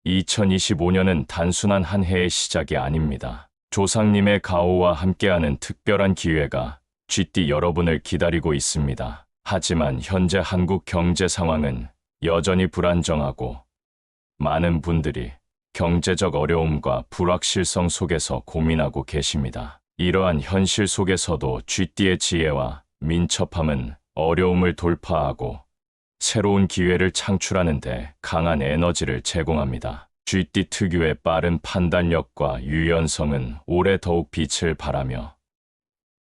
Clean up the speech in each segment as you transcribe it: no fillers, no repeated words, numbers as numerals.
2025년은 단순한 한 해의 시작이 아닙니다. 조상님의 가호와 함께하는 특별한 기회가 쥐띠 여러분을 기다리고 있습니다. 하지만 현재 한국 경제 상황은 여전히 불안정하고 많은 분들이 경제적 어려움과 불확실성 속에서 고민하고 계십니다. 이러한 현실 속에서도 쥐띠의 지혜와 민첩함은 어려움을 돌파하고 새로운 기회를 창출하는 데 강한 에너지를 제공합니다. 쥐띠 특유의 빠른 판단력과 유연성은 올해 더욱 빛을 발하며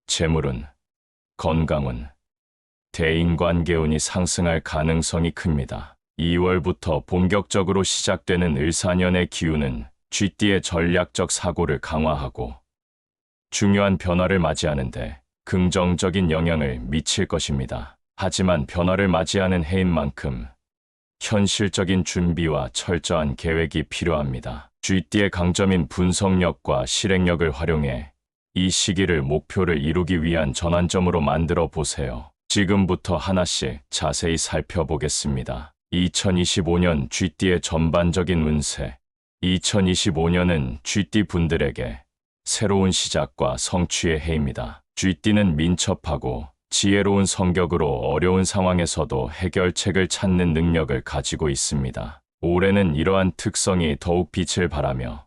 재물운, 건강운, 대인관계운이 상승할 가능성이 큽니다. 2월부터 본격적으로 시작되는 을사년의 기운은 쥐띠의 전략적 사고를 강화하고 중요한 변화를 맞이하는데 긍정적인 영향을 미칠 것입니다. 하지만 변화를 맞이하는 해인 만큼 현실적인 준비와 철저한 계획이 필요합니다. 쥐띠의 강점인 분석력과 실행력을 활용해 이 시기를 목표를 이루기 위한 전환점으로 만들어 보세요. 지금부터 하나씩 자세히 살펴보겠습니다. 2025년 쥐띠의 전반적인 운세. 2025년은 쥐띠 분들에게 새로운 시작과 성취의 해입니다. 쥐띠는 민첩하고 지혜로운 성격으로 어려운 상황에서도 해결책을 찾는 능력을 가지고 있습니다. 올해는 이러한 특성이 더욱 빛을 발하며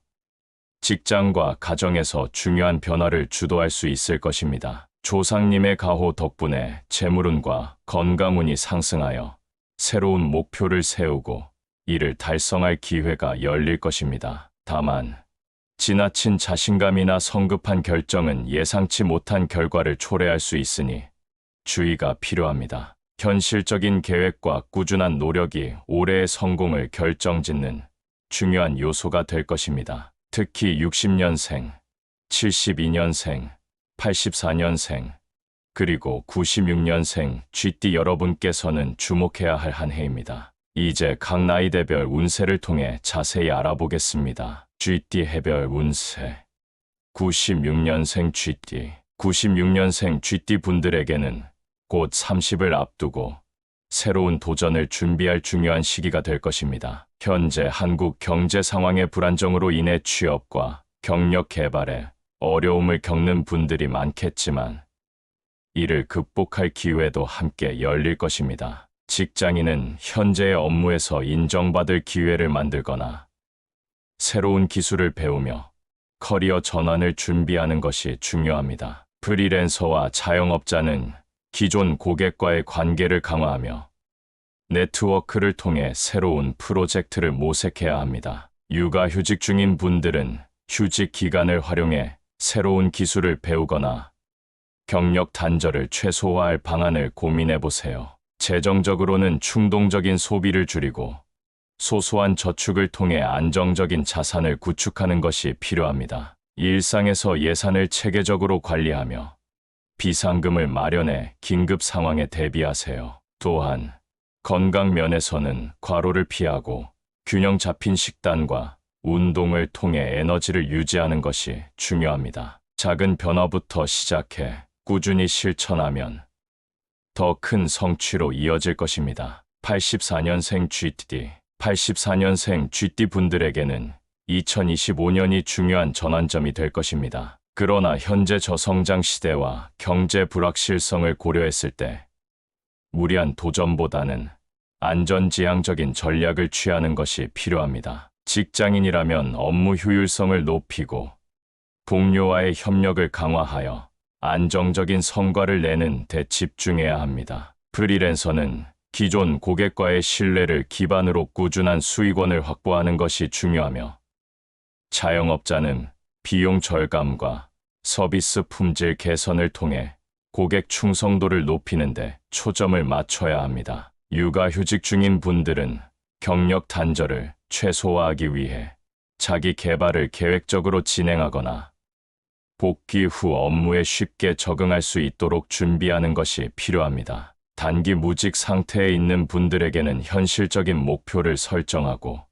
직장과 가정에서 중요한 변화를 주도할 수 있을 것입니다. 조상님의 가호 덕분에 재물운과 건강운이 상승하여 새로운 목표를 세우고 이를 달성할 기회가 열릴 것입니다. 다만 지나친 자신감이나 성급한 결정은 예상치 못한 결과를 초래할 수 있으니 주의가 필요합니다. 현실적인 계획과 꾸준한 노력이 올해의 성공을 결정짓는 중요한 요소가 될 것입니다. 특히 60년생, 72년생, 84년생, 그리고 96년생 쥐띠 여러분께서는 주목해야 할 한 해입니다. 이제 각 나이대별 운세를 통해 자세히 알아보겠습니다. 쥐띠 해별 운세. 96년생 쥐띠. 96년생 쥐띠 분들에게는 곧 30을 앞두고 새로운 도전을 준비할 중요한 시기가 될 것입니다. 현재 한국 경제 상황의 불안정으로 인해 취업과 경력 개발에 어려움을 겪는 분들이 많겠지만 이를 극복할 기회도 함께 열릴 것입니다. 직장인은 현재의 업무에서 인정받을 기회를 만들거나 새로운 기술을 배우며 커리어 전환을 준비하는 것이 중요합니다. 프리랜서와 자영업자는 기존 고객과의 관계를 강화하며 네트워크를 통해 새로운 프로젝트를 모색해야 합니다. 육아휴직 중인 분들은 휴직 기간을 활용해 새로운 기술을 배우거나 경력 단절을 최소화할 방안을 고민해 보세요. 재정적으로는 충동적인 소비를 줄이고 소소한 저축을 통해 안정적인 자산을 구축하는 것이 필요합니다. 일상에서 예산을 체계적으로 관리하며 비상금을 마련해 긴급 상황에 대비하세요. 또한 건강 면에서는 과로를 피하고 균형 잡힌 식단과 운동을 통해 에너지를 유지하는 것이 중요합니다. 작은 변화부터 시작해 꾸준히 실천하면 더 큰 성취로 이어질 것입니다. 84년생 쥐띠. 84년생 쥐띠 분들에게는 2025년이 중요한 전환점이 될 것입니다. 그러나 현재 저성장 시대와 경제 불확실성을 고려했을 때 무리한 도전보다는 안전지향적인 전략을 취하는 것이 필요합니다. 직장인이라면 업무 효율성을 높이고 동료와의 협력을 강화하여 안정적인 성과를 내는 데 집중해야 합니다. 프리랜서는 기존 고객과의 신뢰를 기반으로 꾸준한 수익원을 확보하는 것이 중요하며 자영업자는 비용 절감과 서비스 품질 개선을 통해 고객 충성도를 높이는 데 초점을 맞춰야 합니다. 육아휴직 중인 분들은 경력 단절을 최소화하기 위해 자기 개발을 계획적으로 진행하거나 복귀 후 업무에 쉽게 적응할 수 있도록 준비하는 것이 필요합니다. 단기 무직 상태에 있는 분들에게는 현실적인 목표를 설정하고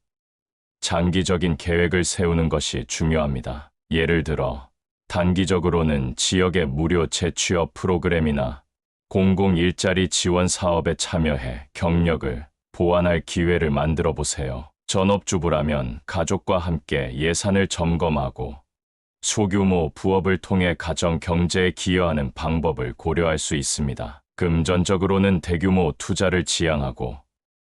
장기적인 계획을 세우는 것이 중요합니다. 예를 들어 단기적으로는 지역의 무료 재취업 프로그램이나 공공 일자리 지원 사업에 참여해 경력을 보완할 기회를 만들어 보세요. 전업주부라면 가족과 함께 예산을 점검하고 소규모 부업을 통해 가정 경제에 기여하는 방법을 고려할 수 있습니다. 금전적으로는 대규모 투자를 지양하고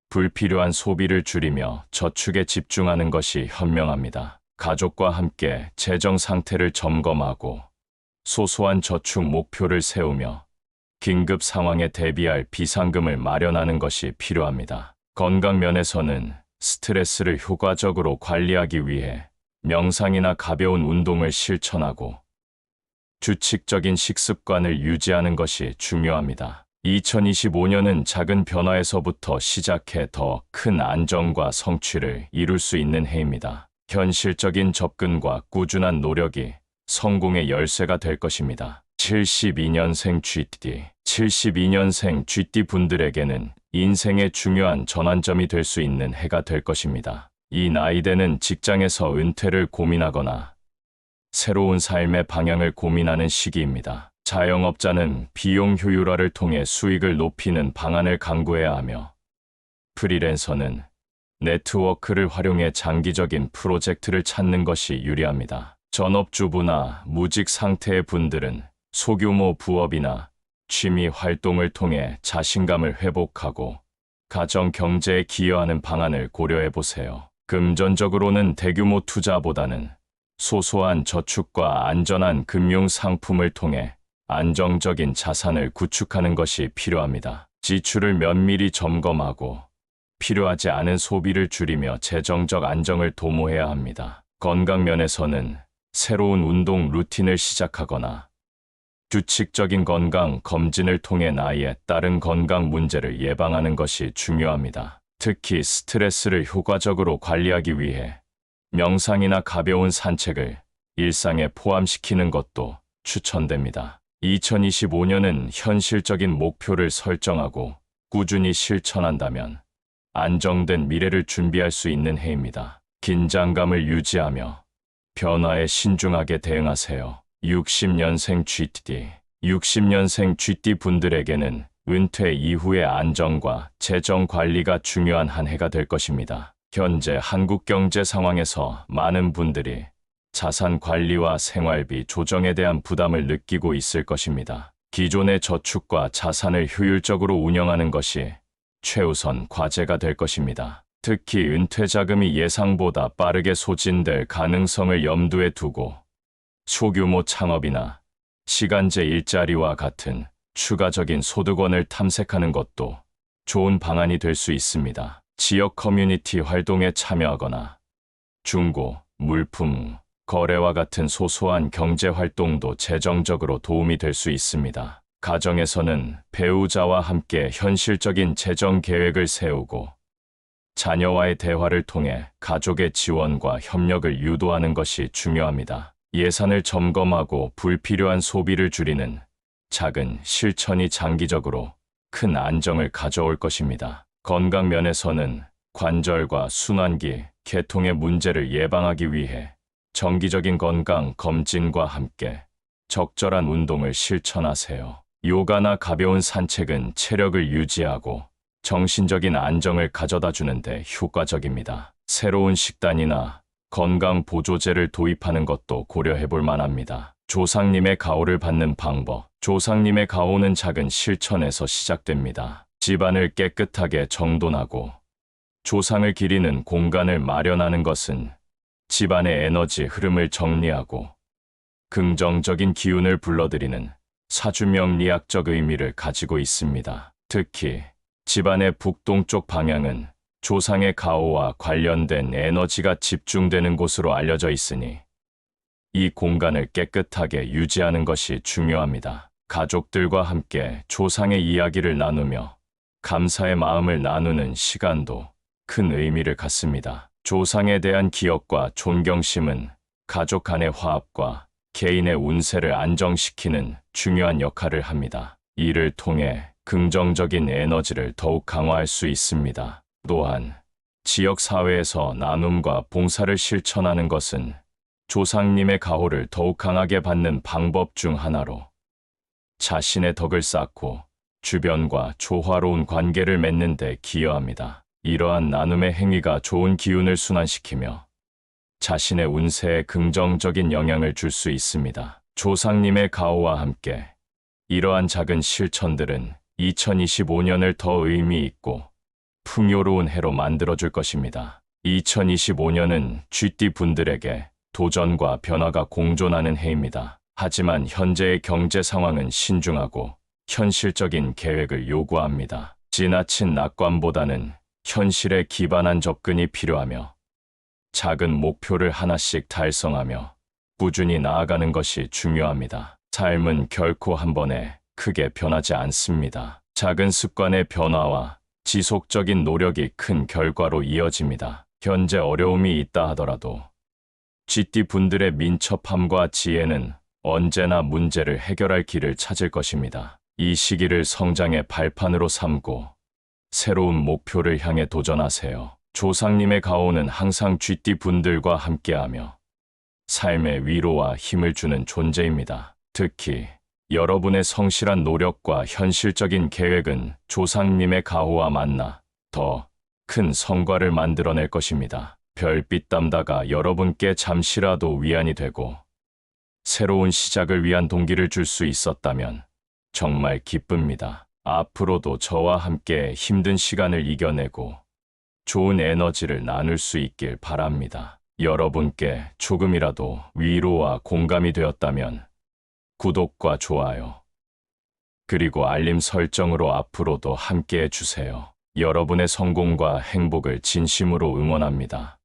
불필요한 소비를 줄이며 저축에 집중하는 것이 현명합니다. 가족과 함께 재정 상태를 점검하고 소소한 저축 목표를 세우며 긴급 상황에 대비할 비상금을 마련하는 것이 필요합니다. 건강 면에서는 스트레스를 효과적으로 관리하기 위해 명상이나 가벼운 운동을 실천하고 규칙적인 식습관을 유지하는 것이 중요합니다. 2025년은 작은 변화에서부터 시작해 더 큰 안정과 성취를 이룰 수 있는 해입니다. 현실적인 접근과 꾸준한 노력이 성공의 열쇠가 될 것입니다. 72년생 GT 분들에게는 인생의 중요한 전환점이 될 수 있는 해가 될 것입니다. 이 나이대는 직장에서 은퇴를 고민하거나 새로운 삶의 방향을 고민하는 시기입니다. 자영업자는 비용 효율화를 통해 수익을 높이는 방안을 강구해야 하며, 프리랜서는 네트워크를 활용해 장기적인 프로젝트를 찾는 것이 유리합니다. 전업주부나 무직 상태의 분들은 소규모 부업이나 취미 활동을 통해 자신감을 회복하고 가정 경제에 기여하는 방안을 고려해 보세요. 금전적으로는 대규모 투자보다는 소소한 저축과 안전한 금융 상품을 통해 안정적인 자산을 구축하는 것이 필요합니다. 지출을 면밀히 점검하고 필요하지 않은 소비를 줄이며 재정적 안정을 도모해야 합니다. 건강 면에서는 새로운 운동 루틴을 시작하거나 규칙적인 건강 검진을 통해 나이에 따른 건강 문제를 예방하는 것이 중요합니다. 특히 스트레스를 효과적으로 관리하기 위해 명상이나 가벼운 산책을 일상에 포함시키는 것도 추천됩니다. 2025년은 현실적인 목표를 설정하고 꾸준히 실천한다면 안정된 미래를 준비할 수 있는 해입니다. 긴장감을 유지하며 변화에 신중하게 대응하세요. 60년생 GT 분들에게는 은퇴 이후의 안정과 재정 관리가 중요한 한 해가 될 것입니다. 현재 한국 경제 상황에서 많은 분들이 자산 관리와 생활비 조정에 대한 부담을 느끼고 있을 것입니다. 기존의 저축과 자산을 효율적으로 운영하는 것이 최우선 과제가 될 것입니다. 특히 은퇴 자금이 예상보다 빠르게 소진될 가능성을 염두에 두고 소규모 창업이나 시간제 일자리와 같은 추가적인 소득원을 탐색하는 것도 좋은 방안이 될 수 있습니다. 지역 커뮤니티 활동에 참여하거나 중고, 물품, 거래와 같은 소소한 경제 활동도 재정적으로 도움이 될 수 있습니다. 가정에서는 배우자와 함께 현실적인 재정 계획을 세우고 자녀와의 대화를 통해 가족의 지원과 협력을 유도하는 것이 중요합니다. 예산을 점검하고 불필요한 소비를 줄이는 작은 실천이 장기적으로 큰 안정을 가져올 것입니다. 건강 면에서는 관절과 순환기, 계통의 문제를 예방하기 위해 정기적인 건강 검진과 함께 적절한 운동을 실천하세요. 요가나 가벼운 산책은 체력을 유지하고 정신적인 안정을 가져다 주는데 효과적입니다. 새로운 식단이나 건강 보조제를 도입하는 것도 고려해 볼 만합니다. 조상님의 가호를 받는 방법. 조상님의 가호는 작은 실천에서 시작됩니다. 집안을 깨끗하게 정돈하고 조상을 기리는 공간을 마련하는 것은 집안의 에너지 흐름을 정리하고 긍정적인 기운을 불러들이는 사주명리학적 의미를 가지고 있습니다. 특히 집안의 북동쪽 방향은 조상의 가호와 관련된 에너지가 집중되는 곳으로 알려져 있으니 이 공간을 깨끗하게 유지하는 것이 중요합니다. 가족들과 함께 조상의 이야기를 나누며 감사의 마음을 나누는 시간도 큰 의미를 갖습니다. 조상에 대한 기억과 존경심은 가족 간의 화합과 개인의 운세를 안정시키는 중요한 역할을 합니다. 이를 통해 긍정적인 에너지를 더욱 강화할 수 있습니다. 또한 지역 사회에서 나눔과 봉사를 실천하는 것은 조상님의 가호를 더욱 강하게 받는 방법 중 하나로 자신의 덕을 쌓고 주변과 조화로운 관계를 맺는 데 기여합니다. 이러한 나눔의 행위가 좋은 기운을 순환시키며 자신의 운세에 긍정적인 영향을 줄 수 있습니다. 조상님의 가호와 함께 이러한 작은 실천들은 2025년을 더 의미 있고 풍요로운 해로 만들어줄 것입니다. 2025년은 쥐띠 분들에게 도전과 변화가 공존하는 해입니다. 하지만 현재의 경제 상황은 신중하고 현실적인 계획을 요구합니다. 지나친 낙관보다는 현실에 기반한 접근이 필요하며 작은 목표를 하나씩 달성하며 꾸준히 나아가는 것이 중요합니다. 삶은 결코 한 번에 크게 변하지 않습니다. 작은 습관의 변화와 지속적인 노력이 큰 결과로 이어집니다. 현재 어려움이 있다 하더라도 쥐띠 분들의 민첩함과 지혜는 언제나 문제를 해결할 길을 찾을 것입니다. 이 시기를 성장의 발판으로 삼고 새로운 목표를 향해 도전하세요. 조상님의 가호는 항상 쥐띠 분들과 함께하며 삶의 위로와 힘을 주는 존재입니다. 특히 여러분의 성실한 노력과 현실적인 계획은 조상님의 가호와 만나 더 큰 성과를 만들어낼 것입니다. 별빛 담다가 여러분께 잠시라도 위안이 되고 새로운 시작을 위한 동기를 줄 수 있었다면 정말 기쁩니다. 앞으로도 저와 함께 힘든 시간을 이겨내고 좋은 에너지를 나눌 수 있길 바랍니다. 여러분께 조금이라도 위로와 공감이 되었다면 구독과 좋아요, 그리고 알림 설정으로 앞으로도 함께 해주세요. 여러분의 성공과 행복을 진심으로 응원합니다.